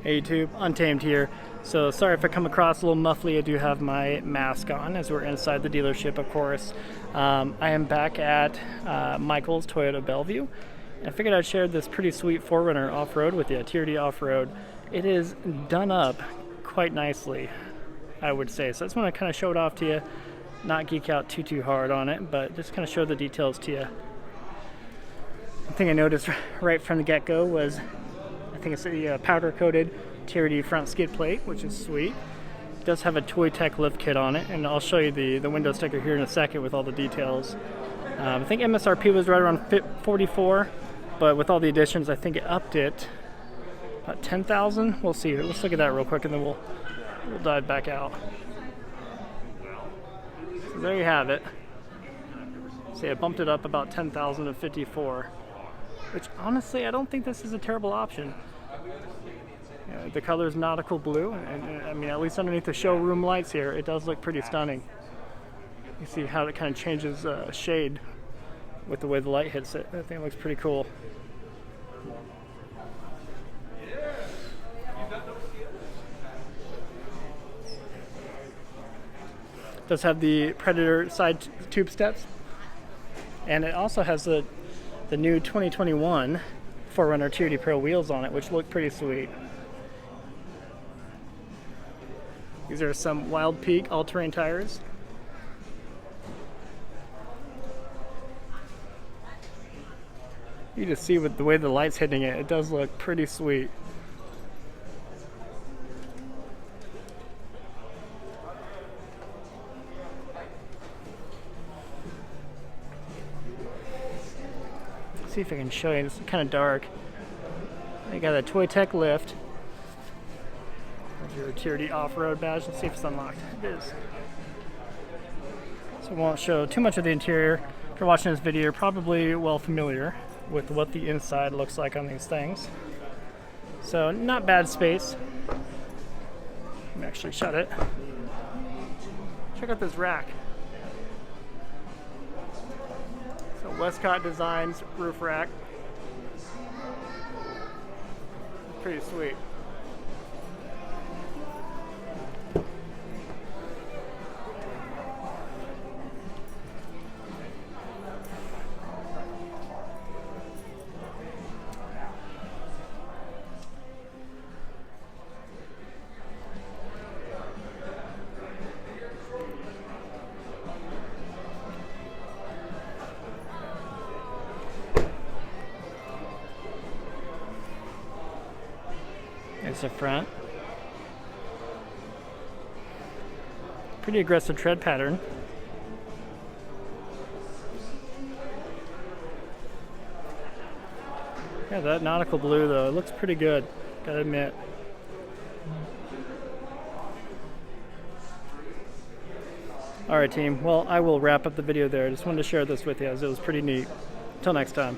Hey YouTube, Untamed here. So sorry if I come across a little muffly. I do have my mask on as we're inside the dealership, of course. I am back at Michael's Toyota Bellevue. And I figured I'd share this pretty sweet 4Runner off-road with you, TRD Off Road. It is done up quite nicely, I would say. So I just want to kind of show it off to you, not geek out too hard on it, but just kind of show the details to you. One thing I noticed right from the get-go was I think it's a powder-coated TRD front skid plate, which is sweet. It does have a Toy Tech lift kit on it, and I'll show you the window sticker here in a second with all the details. I think MSRP was right around $44, but with all the additions, I think it upped it about $10,000. We'll see. Let's look at that real quick, and then we'll dive back out. So there you have it. See, I bumped it up about $10,000 to $54, which honestly, I don't think this is a terrible option. The color is Nautical Blue, and I mean, at least underneath the showroom lights here, it does look pretty stunning. You see how it kind of changes shade with the way the light hits it. I think it looks pretty cool. It does have the Predator side tube steps, and it also has the new 2021 4Runner TRD Pro wheels on it, which look pretty sweet. These are some Wildpeak all-terrain tires. You just see with the way the light's hitting it, it does look pretty sweet. See if I can show you. It's kind of dark. You got a Toy Tech lift. There's your TRD Off Road badge. Let's see if it's unlocked. It is. So I won't show too much of the interior. If you're watching this video, you're probably well familiar with what the inside looks like on these things. So not bad space. Let me actually shut it. Check out this rack. Westcott Designs roof rack. Pretty sweet. There's the front. Pretty aggressive tread pattern. Yeah, that Nautical Blue though, it looks pretty good, gotta admit. Alright team, well I will wrap up the video there. I just wanted to share this with you as it was pretty neat. Until next time.